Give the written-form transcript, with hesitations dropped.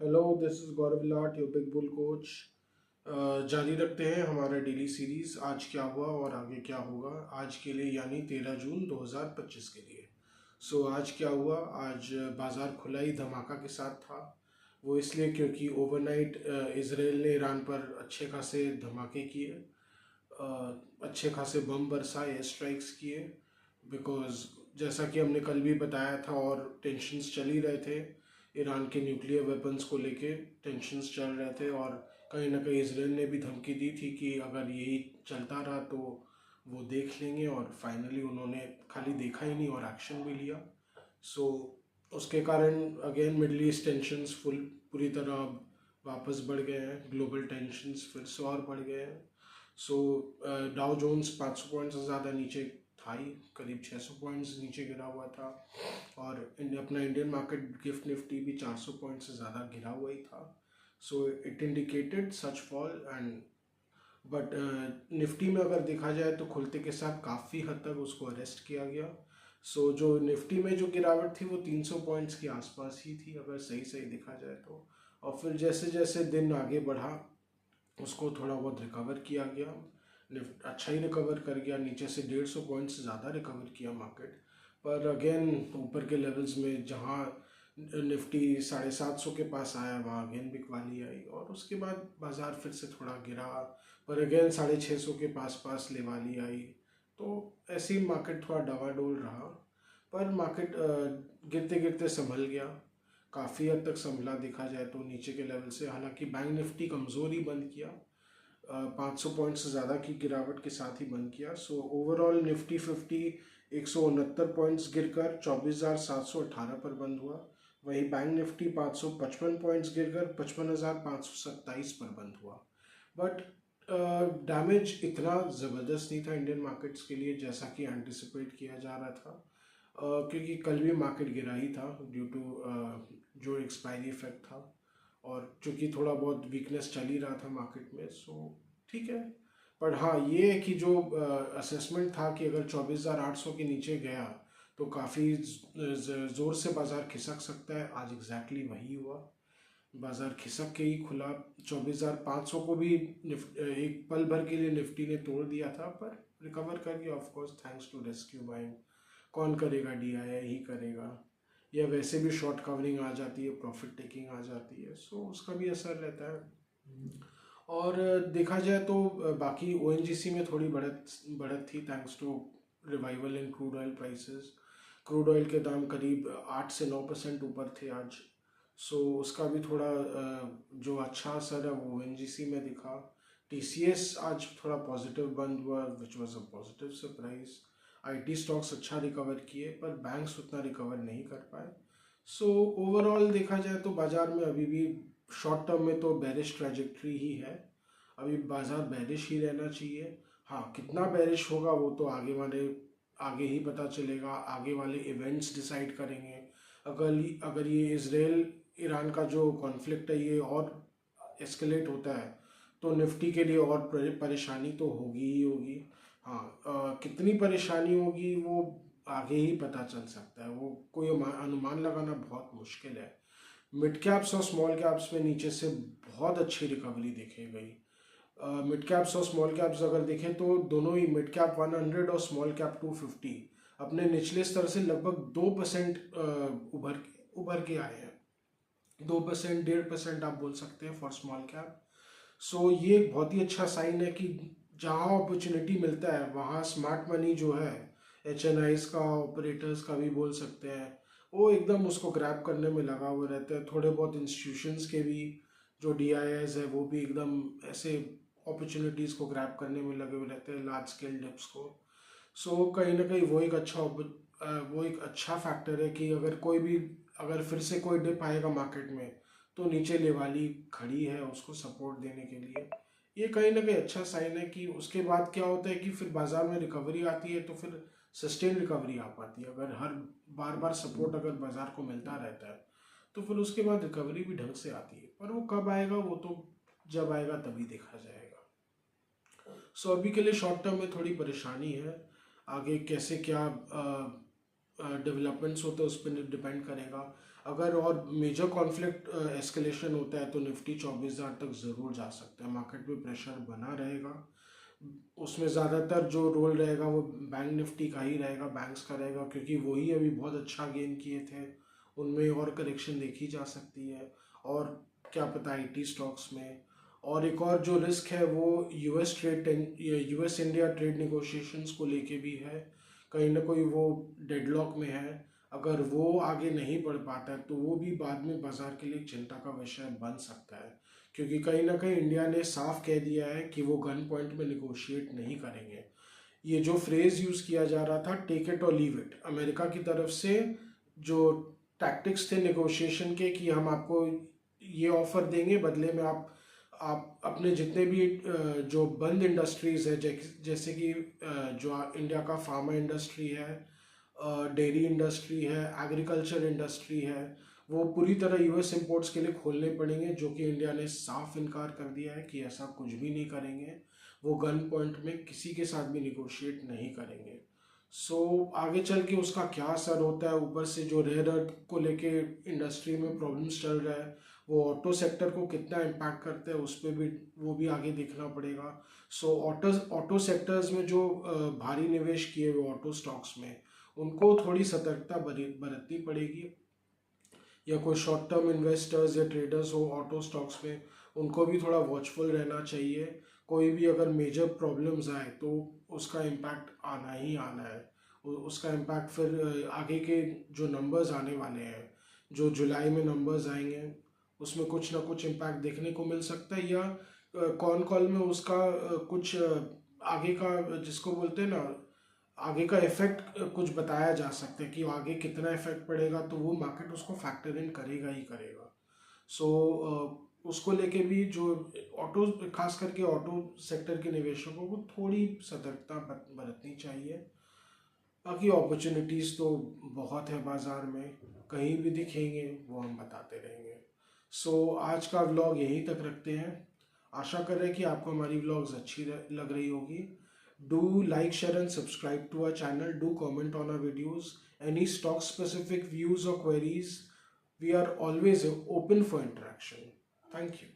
Hello, this is Gaurav Lat, your big bull coach. जारी रखते हैं हमारा डेली सीरीज। आज क्या हुआ और आगे क्या होगा आज के लिए, यानी 13 जून 2025 के लिए। आज क्या हुआ? आज बाजार खुला ही धमाका के साथ था। वो इसलिए क्योंकि ओवरनाइट इसराइल ने ईरान पर अच्छे खासे धमाके किए, अच्छे खासे बम बरसाए, एयर स्ट्राइक्स किए। बिकॉज जैसा कि हमने कल भी बताया था और टेंशन्स चल ही रहे थे, ईरान के न्यूक्लियर वेपन्स को लेके टेंशन्स चल रहे थे। और कहीं ना कहीं इसराइल ने भी धमकी दी थी कि अगर यही चलता रहा तो वो देख लेंगे। और फाइनली उन्होंने खाली देखा ही नहीं और एक्शन भी लिया। सो उसके कारण अगेन मिडल ईस्ट टेंशन्स पूरी तरह अब वापस बढ़ गए हैं। ग्लोबल टेंशन्स फिर से और बढ़ गए हैं। सो डाउ जोन्स 500 पॉइंट से ज़्यादा नीचे था ही, करीब 600 पॉइंट्स नीचे गिरा हुआ था। और अपना इंडियन मार्केट गिफ्ट निफ्टी भी 400 पॉइंट से ज़्यादा गिरा हुआ ही था। So it indicated such fall and but Nifty में अगर देखा जाए तो खुलते के साथ काफ़ी हद तक उसको अरेस्ट किया गया। जो निफ्टी में जो गिरावट थी वो 300 पॉइंट्स के आसपास ही थी, अगर सही सही देखा जाए तो। और फिर जैसे जैसे दिन आगे बढ़ा उसको थोड़ा बहुत रिकवर किया गया। निफ्ट अच्छा ही रिकवर कर गया, नीचे से 150 पॉइंट से ज़्यादा रिकवर किया मार्केट। पर अगेन ऊपर के लेवल्स में जहाँ निफ्टी 750 के पास आया वहाँ अगेन बिकवाली आई और उसके बाद बाजार फिर से थोड़ा गिरा। पर अगेन 650 के पास लेवाली आई। तो ऐसे ही मार्केट थोड़ा डवाडोल रहा। पर मार्केट गिरते गिरते संभल गया, काफ़ी हद तक संभला देखा जाए तो नीचे के लेवल से। हालांकि बैंक निफ्टी कमज़ोर ही बंद किया, 500 पॉइंट से ज़्यादा की गिरावट के साथ ही बंद किया। ओवरऑल निफ्टी 50 169 पॉइंट्स गिरकर 24,718 पर बंद हुआ। वहीं बैंक निफ्टी 555 पॉइंट्स गिरकर 55,527 पर बंद हुआ। बट डैमेज इतना ज़बरदस्त नहीं था इंडियन मार्केट्स के लिए जैसा कि एंटिसिपेट किया जा रहा था। क्योंकि कल भी मार्केट गिरा ही था ड्यू टू जो एक्सपायरी इफेक्ट था। और चूँकि थोड़ा बहुत वीकनेस चल ही रहा था मार्केट में, सो ठीक है। पर हाँ, ये है कि जो असेसमेंट था कि अगर 24,800 के नीचे गया तो काफ़ी ज़ोर से बाज़ार खिसक सकता है। आज एग्जैक्टली वही हुआ, बाज़ार खिसक के ही खुला। 24,500 को भी एक पल भर के लिए निफ्टी ने तोड़ दिया था, पर रिकवर कर गया of course thanks to rescue buying. कौन करेगा? DII ही करेगा, या वैसे भी शॉर्ट कवरिंग आ जाती है, प्रॉफिट टेकिंग आ जाती है, सो उसका भी असर रहता है। और देखा जाए तो बाकी ONGC में थोड़ी बढ़त बढ़त थी thanks to revival in crude oil prices. Crude oil के दाम करीब 8 से 9% ऊपर थे आज। उसका भी थोड़ा जो अच्छा असर है वो ONGC में दिखा। TCS आज थोड़ा पॉजिटिव बंद हुआ which was a positive surprise. IT stocks अच्छा रिकवर किए पर बैंक्स उतना रिकवर नहीं कर पाए। ओवरऑल देखा जाए तो बाजार में अभी भी शॉर्ट टर्म में तो बेरिश ट्रैजेक्टरी ही है। अभी बाजार बेरिश ही रहना चाहिए। हाँ, कितना बेरिश होगा वो तो आगे ही पता चलेगा, आगे वाले इवेंट्स डिसाइड करेंगे। अगर ये इसराइल ईरान का जो कॉन्फ्लिक्ट है ये और एस्केलेट होता है तो निफ्टी के लिए और परेशानी तो होगी ही होगी। हाँ, कितनी परेशानी होगी वो आगे ही पता चल सकता है, वो कोई अनुमान लगाना बहुत मुश्किल है। मिड कैप्स और स्मॉल कैप्स में नीचे से बहुत अच्छी रिकवरी देखी गई। मिड कैप्स और स्मॉल कैप्स अगर देखें तो दोनों ही, मिड कैप 100 और स्मॉल कैप 250 अपने निचले स्तर से लगभग 2% उभर के आए हैं। 2% 1.5% आप बोल सकते हैं फॉर स्मॉल कैप। ये एक बहुत ही अच्छा साइन है कि जहाँ अपॉर्चुनिटी मिलता है वहाँ स्मार्ट मनी जो है, HNIs का, ऑपरेटर्स का भी बोल सकते हैं, वो एकदम उसको ग्रैब करने में लगा हुआ रहता है। थोड़े बहुत इंस्टीट्यूशंस के भी जो DIIs है वो भी एकदम ऐसे अपॉर्चुनिटीज़ को ग्रैब करने में लगे हुए रहते हैं, लार्ज स्केल डिप्स को। कहीं ना कहीं वो एक अच्छा फैक्टर है कि अगर फिर से कोई डिप आएगा मार्केट में तो नीचे लेवाली खड़ी है उसको सपोर्ट देने के लिए। ये कहीं ना कहीं अच्छा साइन है कि उसके बाद क्या होता है कि फिर बाजार में रिकवरी आती है तो फिर सस्टेन रिकवरी आ पाती है। अगर हर बार बार सपोर्ट अगर बाजार को मिलता रहता है तो फिर उसके बाद रिकवरी भी ढंग से आती है। पर वो कब आएगा वो तो जब आएगा तभी देखा जाएगा। अभी के लिए शॉर्ट टर्म में थोड़ी परेशानी है। आगे कैसे क्या डेवलपमेंट्स होते हैं उस पर डिपेंड करेगा। अगर और मेजर कॉन्फ्लिक्ट एस्केलेशन होता है तो निफ्टी 24,000 तक ज़रूर जा सकता है। मार्केट में प्रेशर बना रहेगा। उसमें ज़्यादातर जो रोल रहेगा वो बैंक निफ्टी का ही रहेगा, बैंक्स का रहेगा, क्योंकि वही अभी बहुत अच्छा गेन किए थे। उनमें और करेक्शन देखी जा सकती है, और क्या पता आईटी स्टॉक्स में। और एक और जो रिस्क है वो यूएस इंडिया ट्रेड निगोशिएशंस को लेके भी है। कहीं ना कोई वो डेडलॉक में है। अगर वो आगे नहीं बढ़ पाता है तो वो भी बाद में बाजार के लिए चिंता का विषय बन सकता है, क्योंकि कहीं ना कहीं इंडिया ने साफ कह दिया है कि वो गन पॉइंट में निगोशिएट नहीं करेंगे। ये जो फ्रेज यूज़ किया जा रहा था, टेक इट और लीव इट, अमेरिका की तरफ से जो टैक्टिक्स थे नेगोशिएशन के, कि हम आपको ये ऑफर देंगे, बदले में आप अपने जितने भी जो बंद इंडस्ट्रीज है, जैसे कि जो इंडिया का फार्मा इंडस्ट्री है, डेयरी इंडस्ट्री है, एग्रीकल्चर इंडस्ट्री है, वो पूरी तरह यूएस इंपोर्ट्स के लिए खोलने पड़ेंगे, जो कि इंडिया ने साफ इनकार कर दिया है कि ऐसा कुछ भी नहीं करेंगे। वो गन पॉइंट में किसी के साथ भी निगोशिएट नहीं करेंगे। आगे चल के उसका क्या असर होता है, ऊपर से जो रेयर अर्थ को लेके इंडस्ट्री में प्रॉब्लम्स चल रहा है, वो ऑटो सेक्टर को कितना इम्पैक्ट करता है, उस पर भी वो भी आगे देखना पड़ेगा। ऑटो सेक्टर्स में जो भारी निवेश किए हुए ऑटो स्टॉक्स में, उनको थोड़ी सतर्कता बरतनी पड़ेगी। या कोई शॉर्ट टर्म इन्वेस्टर्स या ट्रेडर्स हो ऑटो स्टॉक्स में, उनको भी थोड़ा वॉचफुल रहना चाहिए। कोई भी अगर मेजर प्रॉब्लम्स आए तो उसका इम्पैक्ट आना ही आना है। उसका इम्पैक्ट फिर आगे के जो नंबर्स आने वाले हैं, जो जुलाई में नंबर्स आएंगे, उसमें कुछ ना कुछ इम्पैक्ट देखने को मिल सकता है। या कॉन कॉल में उसका कुछ आगे का, जिसको बोलते हैं ना, आगे का इफेक्ट कुछ बताया जा सकता है कि आगे कितना इफेक्ट पड़ेगा, तो वो मार्केट उसको फैक्टर इन करेगा ही करेगा। सो उसको लेके भी जो ऑटो, खास करके ऑटो सेक्टर के निवेशकों को थोड़ी सतर्कता बरतनी चाहिए। बाकी अपॉर्चुनिटीज़ तो बहुत है बाज़ार में, कहीं भी दिखेंगे वो हम बताते रहेंगे। आज का व्लॉग यहीं तक रखते हैं। आशा कर रहे हैं कि आपको हमारी व्लॉग्स अच्छी लग रही होगी। Do like, share and subscribe to our channel. Do comment on our videos. Any stock specific views or queries, we are always open for interaction. Thank you.